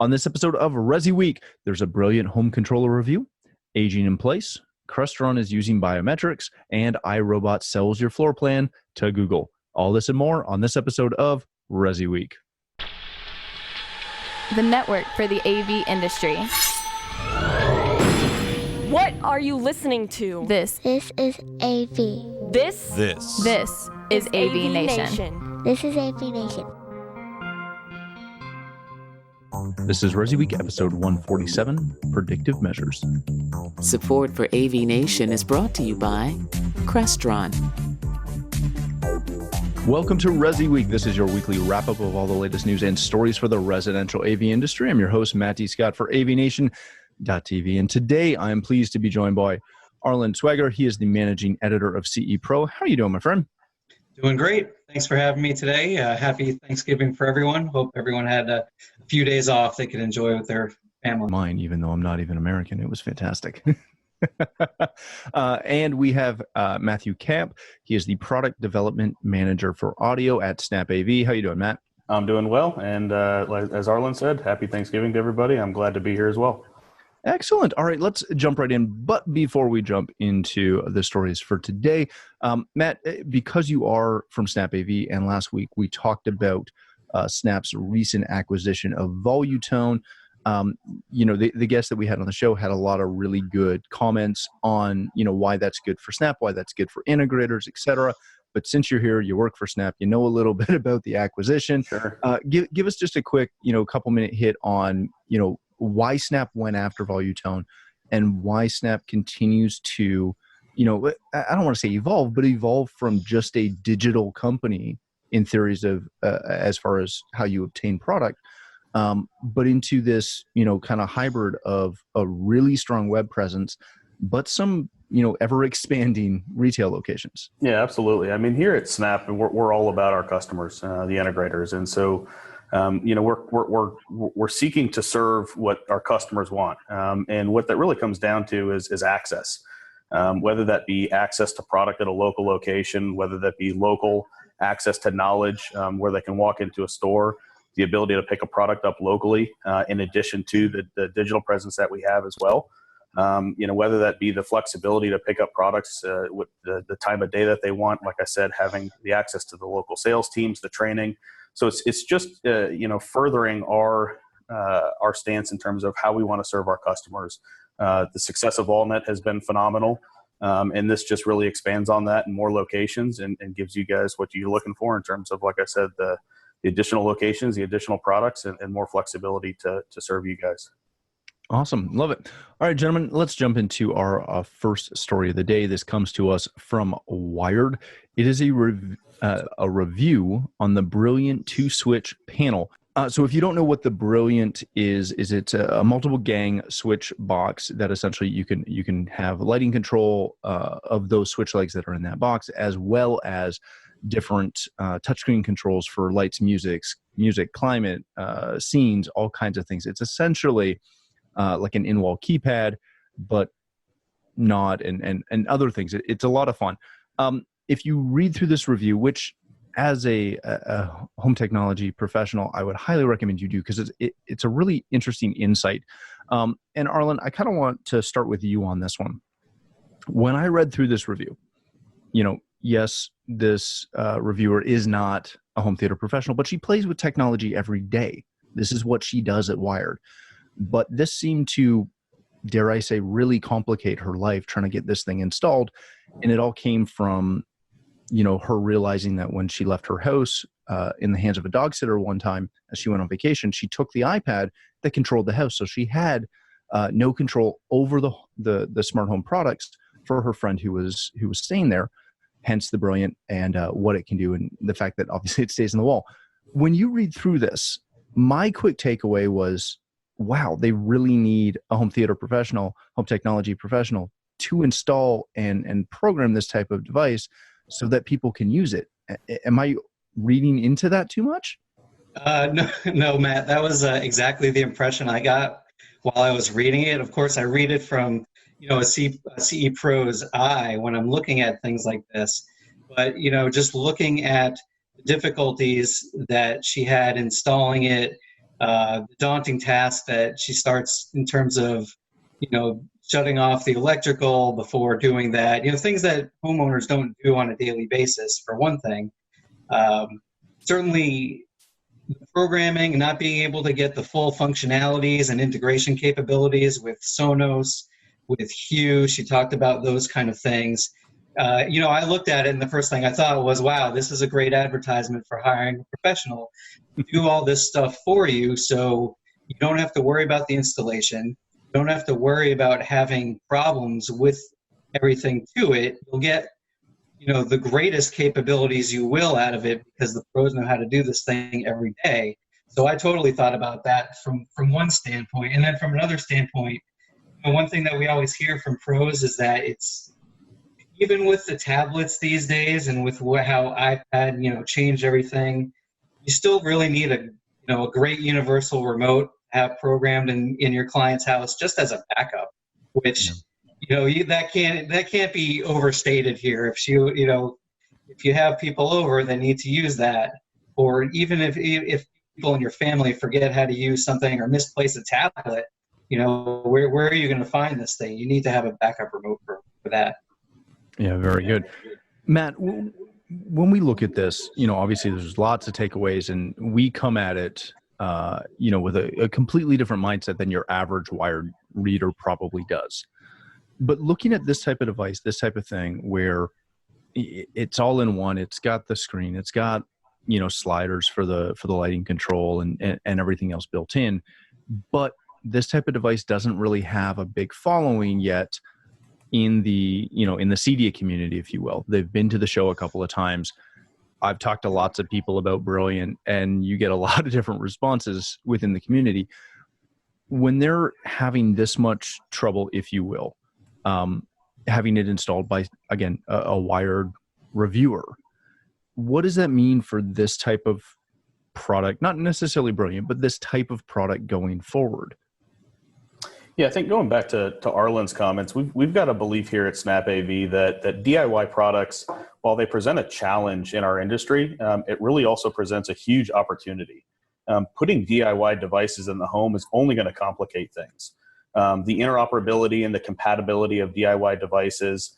On this episode of ResiWeek, there's a brilliant home controller review, aging in place, Crestron is using biometrics, and iRobot sells your floor plan to Google. All this and more on this episode of ResiWeek. The network for the AV industry. What are you listening to? This is AV. This is AVNation. This is AVNation. This is ResiWeek episode 147, Predictive Measures. Support for AVNation is brought to you by Crestron. Welcome to ResiWeek. This is your weekly wrap-up of all the latest news and stories for the residential AV industry. I'm your host, Matt D. Scott for AVNation.tv, and today I am pleased to be joined by Arlen Swagger. He is the managing editor of CE Pro. How are you doing, my friend? Doing great. Thanks for having me today. Happy Thanksgiving for everyone. Hope everyone had a few days off they could enjoy with their family. Mine, even though I'm not even American. It was fantastic. And we have Matthew Camp. He is the product development manager for audio at Snap AV. How you doing, Matt? I'm doing well. And as Arlen said, happy Thanksgiving to everybody. I'm glad to be here as well. Excellent. All right, let's jump right in. But before we jump into the stories for today, Matt, because you are from Snap AV, and last week we talked about Snap's recent acquisition of Volutone. The guest that we had on the show had a lot of really good comments on, why that's good for Snap, why that's good for integrators, et cetera. But since you're here, you work for Snap, you know a little bit about the acquisition. Sure. Give us just a quick, couple minute hit on, why Snap went after Volutone and why Snap continues to, I don't want to say evolve, but evolve from just a digital company in theories of as far as how you obtain product, but into this, kind of hybrid of a really strong web presence, but some, ever expanding retail locations. Yeah, absolutely. I mean, here at Snap, we're all about our customers, the integrators. And so, we're seeking to serve what our customers want. And what that really comes down to is access, whether that be access to product at a local location, whether that be local access to knowledge, where they can walk into a store, the ability to pick a product up locally, in addition to the digital presence that we have as well. Whether that be the flexibility to pick up products with the time of day that they want, like I said, having the access to the local sales teams, the training. So it's just furthering our stance in terms of how we want to serve our customers. The success of AllNet has been phenomenal, and this just really expands on that in more locations and gives you guys what you're looking for in terms of, like I said, the additional locations, the additional products, and more flexibility to serve you guys. Awesome. Love it. All right, gentlemen, let's jump into our first story of the day. This comes to us from Wired. It is a review on the Brilliant 2-switch panel. So if you don't know what the Brilliant is it's a multiple gang switch box that essentially you can have lighting control of those switch legs that are in that box, as well as different touchscreen controls for lights, music, climate, scenes, all kinds of things. It's essentially like an in-wall keypad, but not, and other things. It's a lot of fun. If you read through this review, which as a home technology professional, I would highly recommend you do, because it's a really interesting insight. And Arlen, I kind of want to start with you on this one. When I read through this review, yes, this reviewer is not a home theater professional, but she plays with technology every day. This is what she does at Wired. But this seemed to, dare I say, really complicate her life trying to get this thing installed. And it all came from, her realizing that when she left her house in the hands of a dog sitter one time as she went on vacation, she took the iPad that controlled the house. So she had no control over the smart home products for her friend who was staying there, hence the Brilliant and what it can do, and the fact that obviously it stays in the wall. When you read through this, my quick takeaway was, wow, they really need a home theater professional, home technology professional to install and program this type of device so that people can use it. Am I reading into that too much? No, Matt, that was exactly the impression I got while I was reading it. Of course, I read it from, a CE Pro's eye when I'm looking at things like this. But, just looking at the difficulties that she had installing it, the daunting task that she starts in terms of, shutting off the electrical before doing that, things that homeowners don't do on a daily basis, for one thing. Certainly, programming and not being able to get the full functionalities and integration capabilities with Sonos, with Hue. She talked about those kind of things. I looked at it, and the first thing I thought was, wow, this is a great advertisement for hiring a professional to do all this stuff for you, so you don't have to worry about the installation. You don't have to worry about having problems with everything to it. You'll get the greatest capabilities you will out of it, because the pros know how to do this thing every day. So I totally thought about that from one standpoint. And then from another standpoint, one thing that we always hear from pros is that it's, even with the tablets these days and with how iPad, changed everything, you still really need a great universal remote to have programmed in your client's house just as a backup, which that can't be overstated here. If you have people over that need to use that, or even if people in your family forget how to use something or misplace a tablet, where are you going to find this thing? You need to have a backup remote for that. Yeah, very good. Matt, when we look at this, obviously there's lots of takeaways, and we come at it, with a completely different mindset than your average wired reader probably does. But looking at this type of device, this type of thing, where it's all in one, it's got the screen, it's got, sliders for the lighting control and everything else built in. But this type of device doesn't really have a big following yet in the CEDIA community, if you will. They've been to the show a couple of times. I've talked to lots of people about Brilliant, and you get a lot of different responses within the community. When they're having this much trouble, if you will, having it installed by, again, a wired reviewer, what does that mean for this type of product? Not necessarily Brilliant, but this type of product going forward? Yeah, I think going back to Arlen's comments, we've got a belief here at SnapAV that DIY products, while they present a challenge in our industry, it really also presents a huge opportunity. Putting DIY devices in the home is only going to complicate things. The interoperability and the compatibility of DIY devices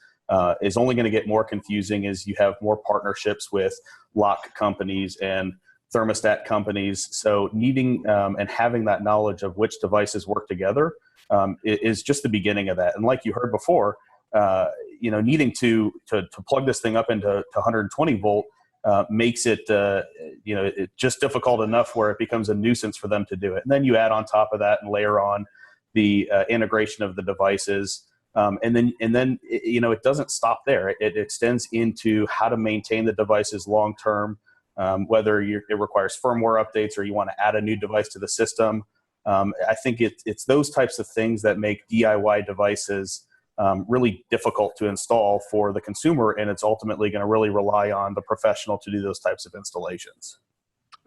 is only going to get more confusing as you have more partnerships with lock companies and thermostat companies. So needing and having that knowledge of which devices work together is just the beginning of that. And like you heard before, needing to plug this thing up into 120 volt makes it, it just difficult enough where it becomes a nuisance for them to do it. And then you add on top of that and layer on the integration of the devices. And then it doesn't stop there. It extends into how to maintain the devices long-term, whether it requires firmware updates or you want to add a new device to the system. I think it's those types of things that make DIY devices really difficult to install for the consumer, and it's ultimately going to really rely on the professional to do those types of installations.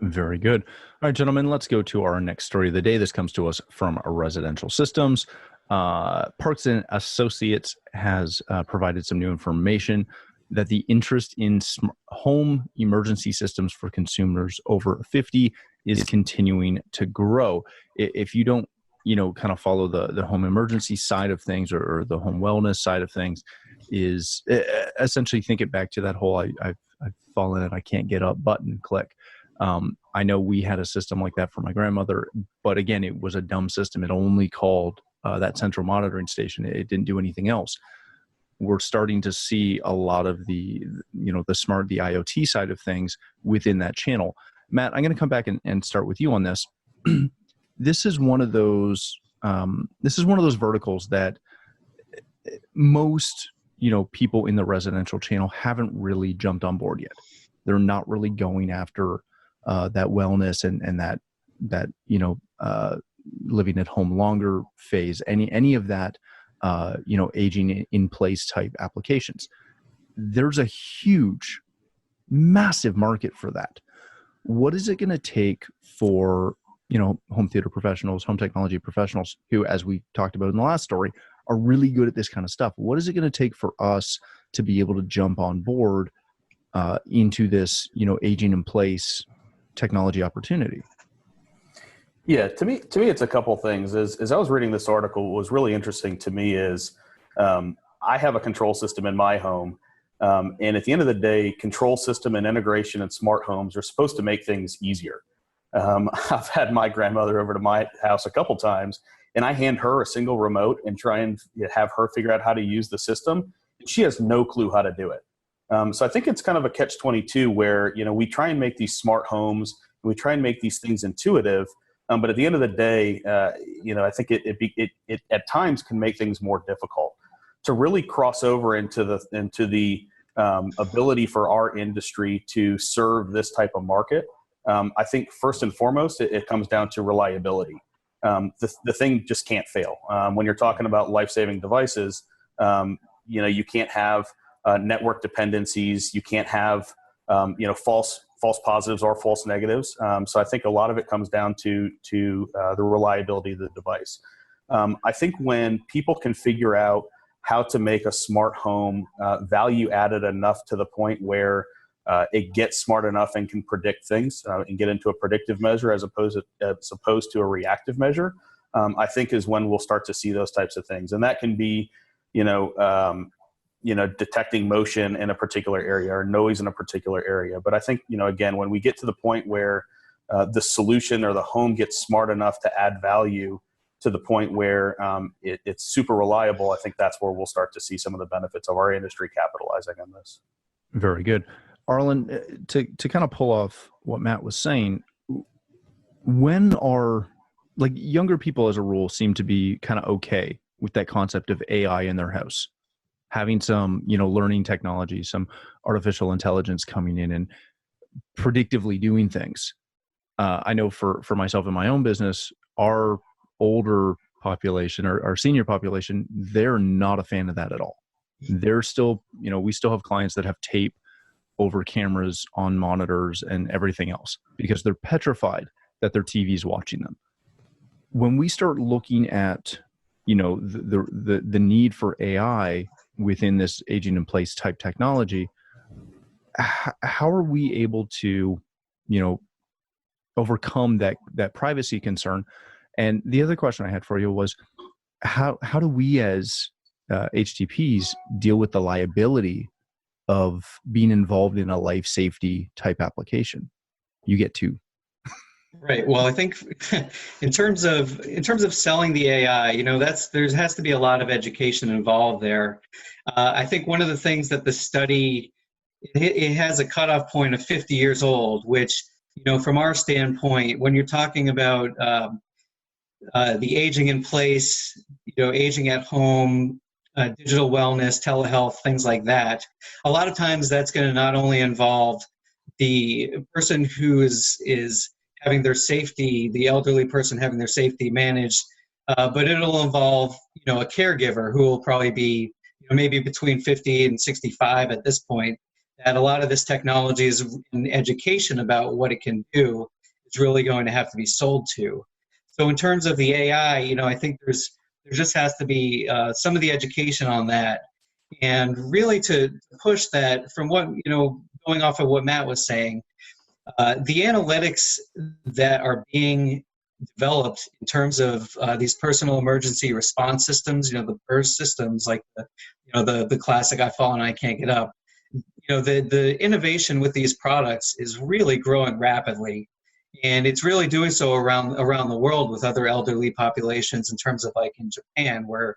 Very good. All right, gentlemen, let's go to our next story of the day. This comes to us from Residential Systems. Parks and Associates has provided some new information that the interest in home emergency systems for consumers over 50 is continuing to grow. If you don't, kind of follow the home emergency side of things or the home wellness side of things, is essentially think it back to that whole I've fallen and I can't get up button click. I know we had a system like that for my grandmother, but again, it was a dumb system. It only called that central monitoring station. It didn't do anything else. We're starting to see a lot of the IoT side of things within that channel. Matt, I'm going to come back and start with you on this. This is one of those verticals that most, people in the residential channel haven't really jumped on board yet. They're not really going after that wellness and that living at home longer phase, any of that, aging in place type applications. There's a huge, massive market for that. What is it going to take for, home theater professionals, home technology professionals who, as we talked about in the last story, are really good at this kind of stuff? What is it going to take for us to be able to jump on board into this, aging in place technology opportunity? Yeah, to me, it's a couple things. As I was reading this article, what was really interesting to me is I have a control system in my home, and at the end of the day, control system and integration in smart homes are supposed to make things easier. I've had my grandmother over to my house a couple times, and I hand her a single remote and try and have her figure out how to use the system. She has no clue how to do it. So I think it's kind of a catch-22 where we try and make these smart homes, and we try and make these things intuitive. But at the end of the day, I think it at times can make things more difficult to really cross over into the ability for our industry to serve this type of market. I think first and foremost, it comes down to reliability. The thing just can't fail. When you're talking about life-saving devices, you can't have network dependencies. You can't have false positives or false negatives. So I think a lot of it comes down to the reliability of the device. I think when people can figure out how to make a smart home value added enough to the point where it gets smart enough and can predict things and get into a predictive measure as opposed to a reactive measure, I think is when we'll start to see those types of things. And that can be, detecting motion in a particular area or noise in a particular area. But I think, again, when we get to the point where the solution or the home gets smart enough to add value to the point where it's super reliable, I think that's where we'll start to see some of the benefits of our industry capitalizing on this. Very good. Arlen, to kind of pull off what Matt was saying, when are younger people as a rule seem to be kind of okay with that concept of AI in their house, having some, learning technology, some artificial intelligence coming in and predictively doing things. I know for myself in my own business, our older population or our senior population, they're not a fan of that at all. They're still, we still have clients that have tape over cameras on monitors and everything else because they're petrified that their TV's watching them. When we start looking at, the need for AI within this aging in place type technology, how are we able to, overcome that privacy concern? And the other question I had for you was, how do we as HTPs deal with the liability of being involved in a life safety type application? You get two. Right. Well, I think in terms of selling the AI, there has to be a lot of education involved there. I think one of the things that the study, it has a cutoff point of 50 years old, which, from our standpoint, when you're talking about the aging in place, aging at home, digital wellness, telehealth, things like that, a lot of times that's going to not only involve the person who is having their safety, the elderly person having their safety managed, but it'll involve, a caregiver who will probably be maybe between 50 and 65 at this point, that a lot of this technology is in education about what it can do. It's really going to have to be sold to. So in terms of the AI, I think there just has to be some of the education on that. And really to push that from what, going off of what Matt was saying, the analytics that are being developed in terms of these personal emergency response systems, the PERS systems, like the classic "I've fallen, I can't get up." The innovation with these products is really growing rapidly, and it's really doing so around the world with other elderly populations. In terms of like in Japan, where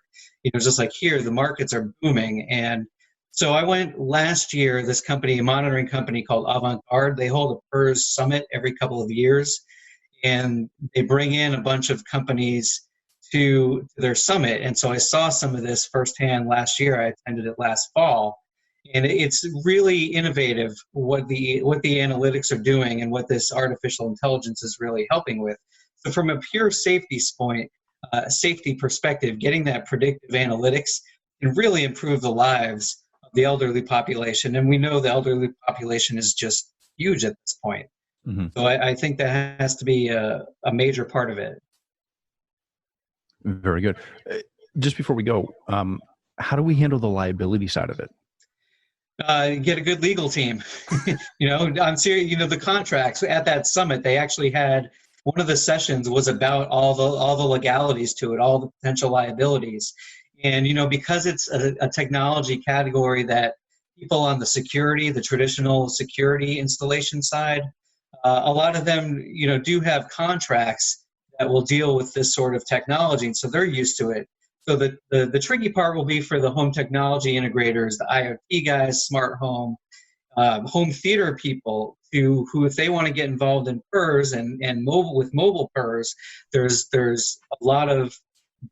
just like here, the markets are booming. And so I went last year, this company, a monitoring company called Avant-Garde, they hold a PERS summit every couple of years, and they bring in a bunch of companies to their summit. And so I saw some of this firsthand last year. I attended it last fall, and it's really innovative what the analytics are doing and what this artificial intelligence is really helping with. So from a pure safety perspective, getting that predictive analytics can really improve the lives the elderly population. And we know the elderly population is just huge at this point. Mm-hmm. So I think that has to be a major part of it. Very good. Just before we go, how do we handle the liability side of it? Get a good legal team. I'm serious. The contracts at that summit, they actually had one of the sessions was about all the legalities to it, all the potential liabilities. And, because it's a technology category that people on the traditional security installation side, a lot of them, do have contracts that will deal with this sort of technology, and so they're used to it. So the tricky part will be for the home technology integrators, the IoT guys, smart home, home theater people, who if they want to get involved in PERS and mobile PERS, there's a lot of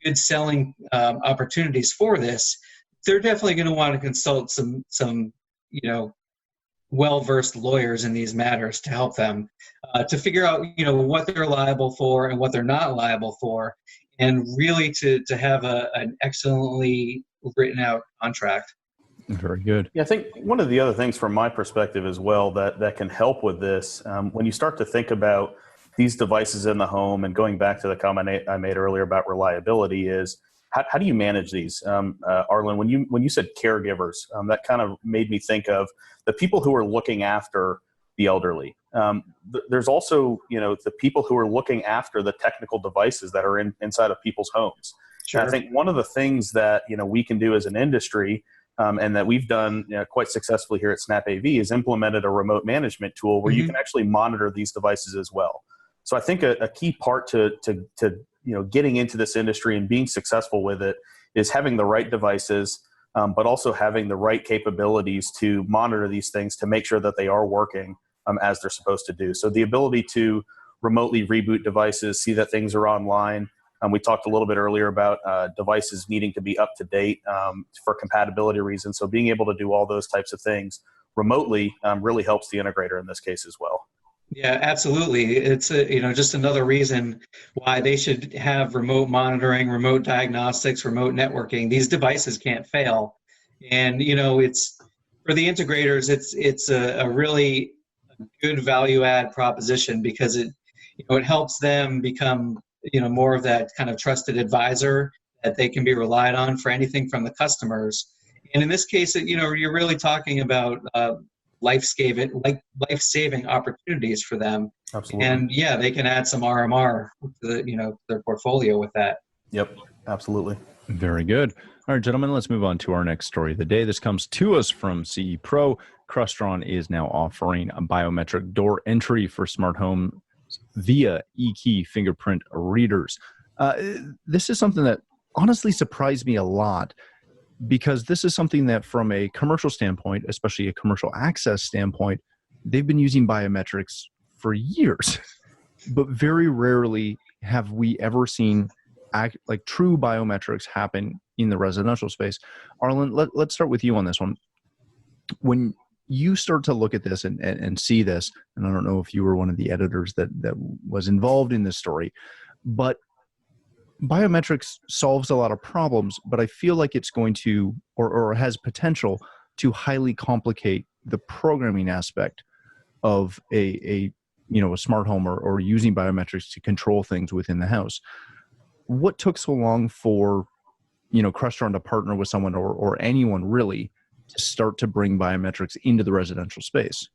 good selling opportunities for this. They're definitely going to want to consult some well-versed lawyers in these matters to help them to figure out what they're liable for and what they're not liable for, and really to have an excellently written out contract. Very good. Yeah, I think one of the other things from my perspective as well that can help with this, when you start to think about these devices in the home, and going back to the comment I made earlier about reliability, is how do you manage these? Arlen, when you said caregivers, that kind of made me think of the people who are looking after the elderly. There's also the people who are looking after the technical devices that are inside of people's homes. Sure. And I think one of the things that we can do as an industry, and that we've done quite successfully here at Snap AV, is implemented a remote management tool where you can actually monitor these devices as well. So I think a key part to getting into this industry and being successful with it is having the right devices, but also having the right capabilities to monitor these things to make sure that they are working as they're supposed to do. So the ability to remotely reboot devices, see that things are online. We talked a little bit earlier about devices needing to be up to date for compatibility reasons. So being able to do all those types of things remotely really helps the integrator in this case as well. Yeah, absolutely. It's just another reason why they should have remote monitoring, remote diagnostics, remote networking. These devices can't fail, and it's for the integrators. It's a really good value add proposition, because it helps them become more of that kind of trusted advisor that they can be relied on for anything from the customers. And in this case, you're really talking about life-saving opportunities for them. Absolutely. And yeah, they can add some RMR to their portfolio with that. Yep, absolutely. Very good. All right, gentlemen, let's move on to our next story of the day. This comes to us from CE Pro. Crestron is now offering a biometric door entry for smart home via e-key fingerprint readers. This is something that honestly surprised me a lot, because this is something that from a commercial standpoint, especially a commercial access standpoint, they've been using biometrics for years, but very rarely have we ever seen true biometrics happen in the residential space. Arlen, let's start with you on this one. When you start to look at this and see this, and I don't know if you were one of the editors that was involved in this story, but biometrics solves a lot of problems, but I feel like it's going to, or has potential to highly complicate the programming aspect of a smart home or using biometrics to control things within the house. What took so long for, Crestron to partner with someone or anyone really to start to bring biometrics into the residential space?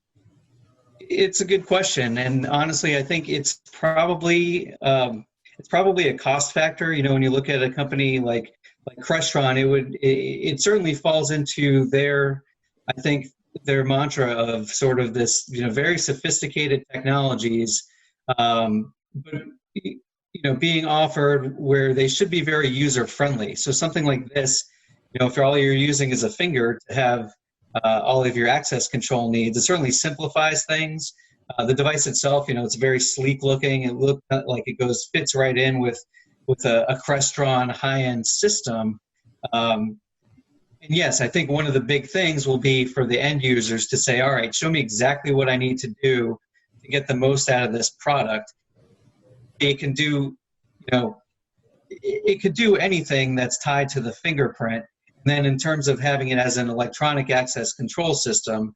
It's a good question. And honestly, I think it's probably a cost factor. When you look at a company like Crestron, it certainly falls into their mantra of sort of this, very sophisticated technologies, but being offered where they should be very user friendly. So something like this, if all you're using is a finger to have all of your access control needs, it certainly simplifies things. The device itself, it's very sleek looking. It looks like it fits right in with a Crestron high-end system. And yes, I think one of the big things will be for the end users to say, all right, show me exactly what I need to do to get the most out of this product. It can do, it could do anything that's tied to the fingerprint. And then in terms of having it as an electronic access control system,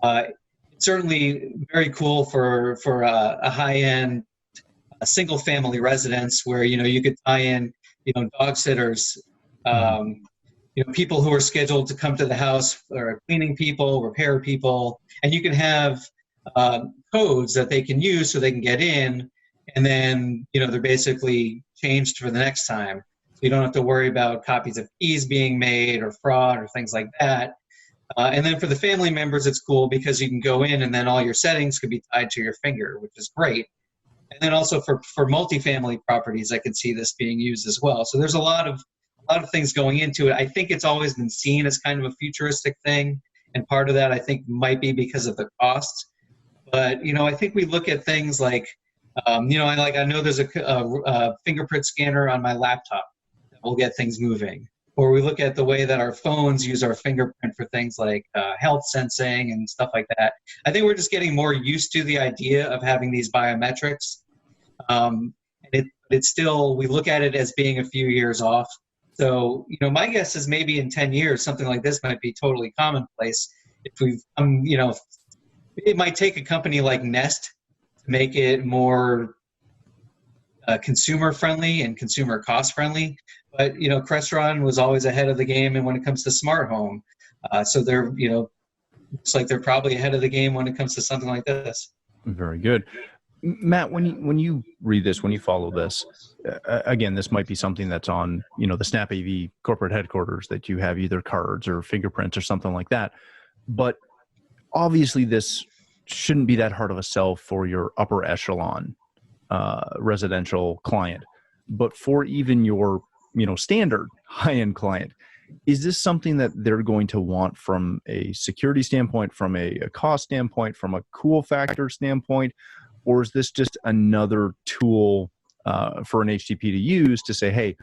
it's certainly very cool for a high-end single-family residence where, you could tie in, dog sitters, people who are scheduled to come to the house, or cleaning people, repair people, and you can have codes that they can use so they can get in and then, they're basically changed for the next time. So you don't have to worry about copies of keys being made or fraud or things like that. And then for the family members, it's cool because you can go in and then all your settings could be tied to your finger, which is great. And then also for multifamily properties, I could see this being used as well. So there's a lot of things going into it. I think it's always been seen as kind of a futuristic thing. And part of that, I think, might be because of the costs. But, I think we look at things like, I know there's a fingerprint scanner on my laptop that will get things moving. Or we look at the way that our phones use our fingerprint for things like health sensing and stuff like that. I think we're just getting more used to the idea of having these biometrics. And it's still, we look at it as being a few years off. So, my guess is maybe in 10 years, something like this might be totally commonplace. If we've, it might take a company like Nest to make it more consumer friendly and consumer cost friendly. But, Crestron was always ahead of the game and when it comes to smart home. So they're, looks like they're probably ahead of the game when it comes to something like this. Very good. Matt, when you read this, when you follow this, again, this might be something that's on, the Snap AV corporate headquarters, that you have either cards or fingerprints or something like that. But obviously this shouldn't be that hard of a sell for your upper echelon residential client. But for even your, standard high-end client, is this something that they're going to want from a security standpoint, from a cost standpoint, from a cool factor standpoint? Or is this just another tool for an HTP to use to say, hey,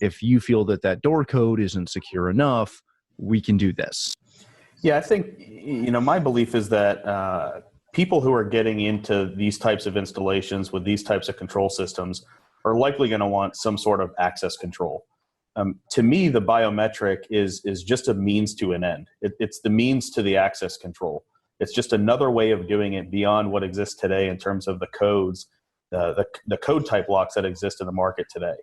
if you feel that door code isn't secure enough, we can do this? Yeah, I think, my belief is that people who are getting into these types of installations with these types of control systems are likely going to want some sort of access control. To me, the biometric is just a means to an end. It's the means to the access control. It's just another way of doing it beyond what exists today in terms of the codes, the code type locks that exist in the market today.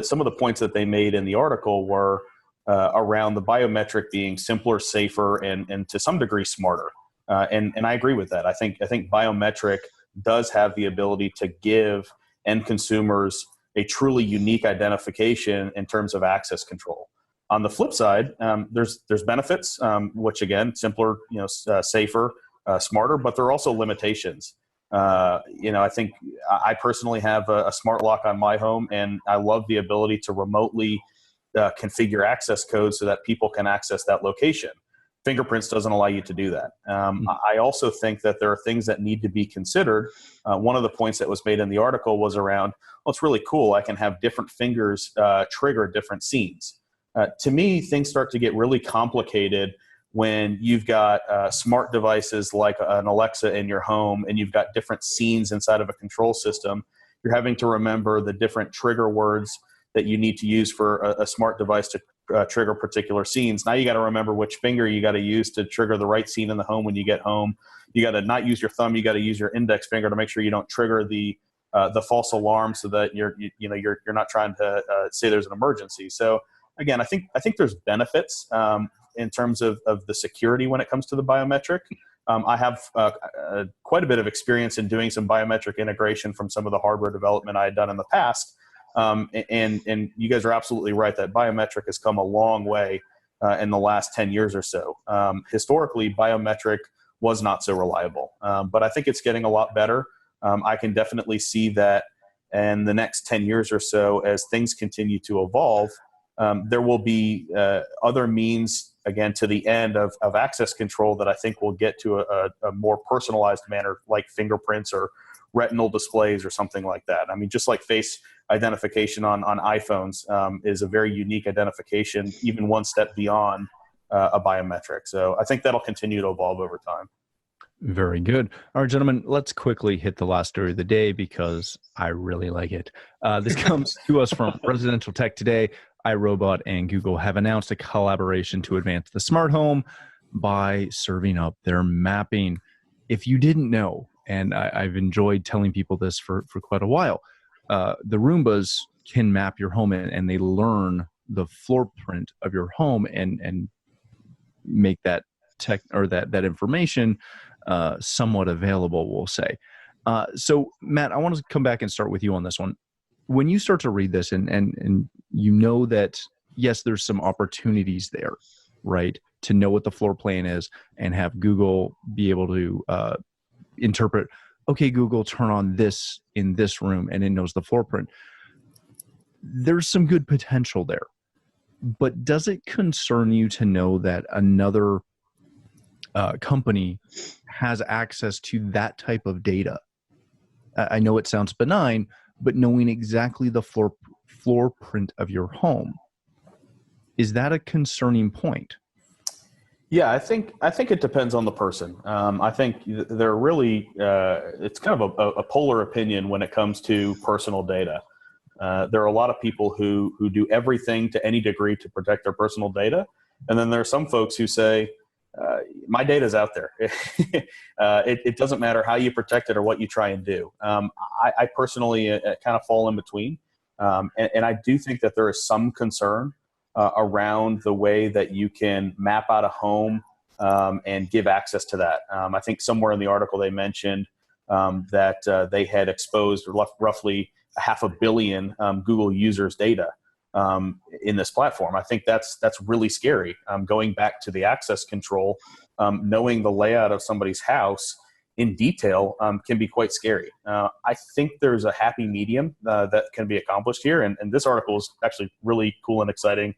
Some of the points that they made in the article were around the biometric being simpler, safer, and to some degree smarter. And I agree with that. I think biometric does have the ability to give end consumers a truly unique identification in terms of access control. On the flip side, there's benefits, which again, simpler, safer, smarter, but there are also limitations. I think I personally have a smart lock on my home, and I love the ability to remotely configure access codes so that people can access that location. Fingerprints doesn't allow you to do that. I also think that there are things that need to be considered. One of the points that was made in the article was around, well, it's really cool. I can have different fingers trigger different scenes. To me, things start to get really complicated when you've got smart devices like an Alexa in your home and you've got different scenes inside of a control system. You're having to remember the different trigger words that you need to use for a smart device to trigger particular scenes. Now you got to remember which finger you got to use to trigger the right scene in the home when you get home. You got to not use your thumb. You got to use your index finger to make sure you don't trigger the false alarm, so that you're not trying to say there's an emergency. So again, I think there's benefits in terms of the security when it comes to the biometric. I have quite a bit of experience in doing some biometric integration from some of the hardware development I had done in the past. And you guys are absolutely right that biometric has come a long way in the last 10 years or so. Historically, biometric was not so reliable, but I think it's getting a lot better. I can definitely see that in the next 10 years or so, as things continue to evolve, there will be other means, again, to the end of access control that I think will get to a more personalized manner, like fingerprints or retinal displays or something like that. I mean, just like face identification on iPhones is a very unique identification, even one step beyond a biometric. So I think that'll continue to evolve over time. Very good. All right, gentlemen, let's quickly hit the last story of the day because I really like it. This comes to us from Residential Tech Today. iRobot and Google have announced a collaboration to advance the smart home by serving up their mapping. If you didn't know, and I've enjoyed telling people this for quite a while, the Roombas can map your home and they learn the floor print of your home and make that that information somewhat available, we'll say. So Matt, I want to come back and start with you on this one. When you start to read this and you know that, yes, there's some opportunities there, right? To know what the floor plan is and have Google be able to interpret, okay, Google, turn on this in this room, and it knows the floor plan. There's some good potential there. But does it concern you to know that another company has access to that type of data? I know it sounds benign, but knowing exactly the floor print of your home, is that a concerning point? Yeah, I think it depends on the person. I think they're really it's kind of a polar opinion when it comes to personal data. There are a lot of people who do everything to any degree to protect their personal data, and then there are some folks who say, my data is out there. It doesn't matter how you protect it or what you try and do. I personally kind of fall in between, and I do think that there is some concern around the way that you can map out a home and give access to that. I think somewhere in the article they mentioned that they had exposed roughly 500 million Google users' data in this platform. I think that's really scary. Going back to the access control, knowing the layout of somebody's house in detail can be quite scary. I think there's a happy medium that can be accomplished here, and this article is actually really cool and exciting.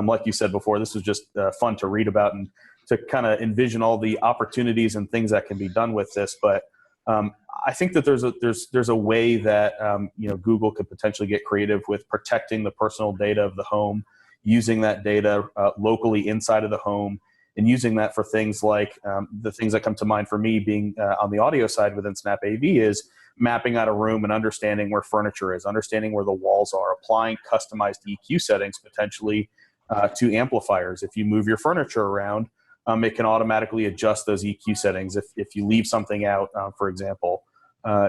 Like you said before, this was just fun to read about and to kind of envision all the opportunities and things that can be done with this. But I think that there's a way that Google could potentially get creative with protecting the personal data of the home, using that data locally inside of the home, and using that for things like the things that come to mind for me being on the audio side within Snap AV is mapping out a room and understanding where furniture is, understanding where the walls are, applying customized EQ settings potentially to amplifiers. If you move your furniture around, it can automatically adjust those EQ settings. If you leave something out, for example,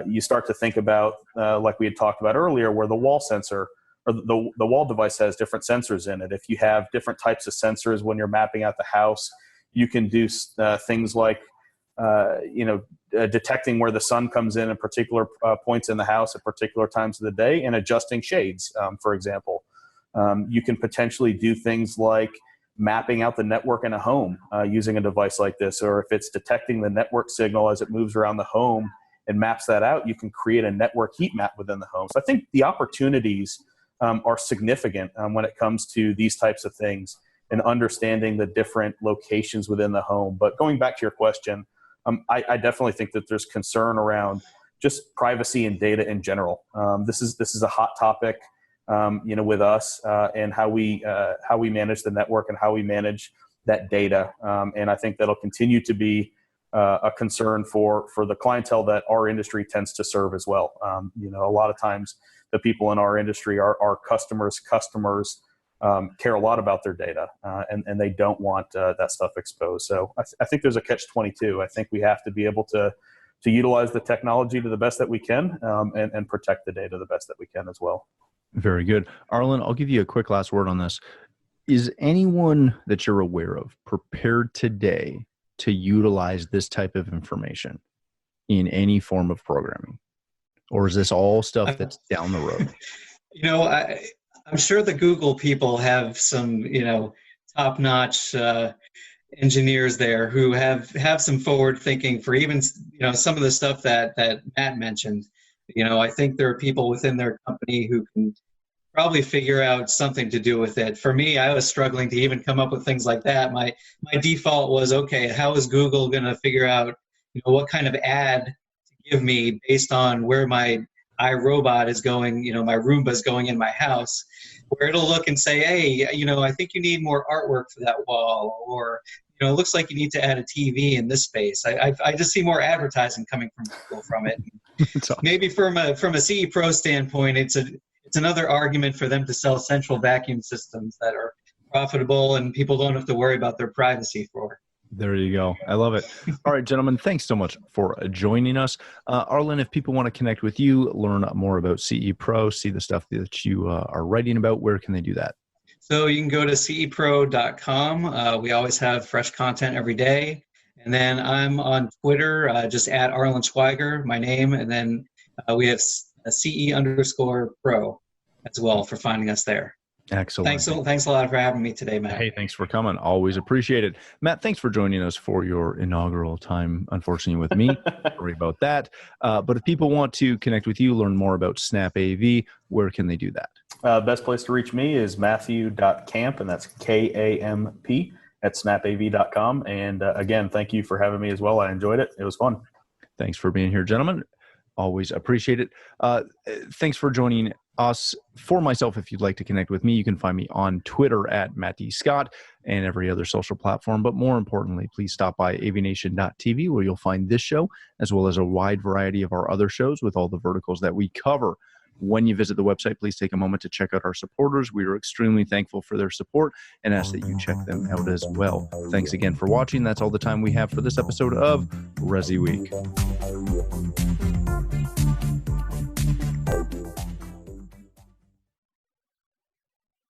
you start to think about, like we had talked about earlier, where the wall sensor or the wall device has different sensors in it. If you have different types of sensors when you're mapping out the house, you can do things like, detecting where the sun comes in at particular points in the house at particular times of the day and adjusting shades, for example. You can potentially do things like mapping out the network in a home using a device like this, or if it's detecting the network signal as it moves around the home and maps that out, you can create a network heat map within the home. So I think the opportunities are significant when it comes to these types of things and understanding the different locations within the home. But going back to your question, I definitely think that there's concern around just privacy and data in general. This is a hot topic, with us and how we manage the network and how we manage that data. And I think that'll continue to be a concern for the clientele that our industry tends to serve as well. A lot of times the people in our industry, our customers care a lot about their data and they don't want that stuff exposed. So I think there's a catch-22. I think we have to be able to utilize the technology to the best that we can and protect the data the best that we can as well. Very good. Arlen, I'll give you a quick last word on this. Is anyone that you're aware of prepared today to utilize this type of information in any form of programming? Or is this all stuff that's down the road? I'm sure the Google people have some, top-notch engineers there who have some forward thinking for even, some of the stuff that Matt mentioned. I think there are people within their company who can probably figure out something to do with it. For me, I was struggling to even come up with things like that. My default was, okay, how is Google going to figure out, what kind of ad to give me based on where my iRobot is going, my Roomba is going in my house, where it'll look and say, hey, I think you need more artwork for that wall, or, it looks like you need to add a TV in this space. I just see more advertising coming from Google from it. Awesome. Maybe from a CE Pro standpoint, it's another argument for them to sell central vacuum systems that are profitable and people don't have to worry about their privacy for. There you go. I love it. All right, gentlemen, thanks so much for joining us. Arlen, if people want to connect with you, learn more about CE Pro, see the stuff that you are writing about, where can they do that? So you can go to cepro.com. We always have fresh content every day. And then I'm on Twitter, just at Arlen Schweiger, my name. And then we have CE_pro as well for finding us there. Excellent. Thanks a lot for having me today, Matt. Hey, thanks for coming. Always appreciate it. Matt, thanks for joining us for your inaugural time, unfortunately, with me. Sorry about that. But if people want to connect with you, learn more about Snap AV, where can they do that? Best place to reach me is matthew.camp, and that's KAMP at snapav.com. And again, thank you for having me as well. I enjoyed it. It was fun. Thanks for being here, gentlemen. Always appreciate it. Thanks for joining us. For myself, if you'd like to connect with me, you can find me on Twitter at Matt D. Scott and every other social platform. But more importantly, please stop by AVNation.tv, where you'll find this show, as well as a wide variety of our other shows with all the verticals that we cover. When you visit the website, please take a moment to check out our supporters. We are extremely thankful for their support and ask that you check them out as well. Thanks again for watching. That's all the time we have for this episode of ResiWeek.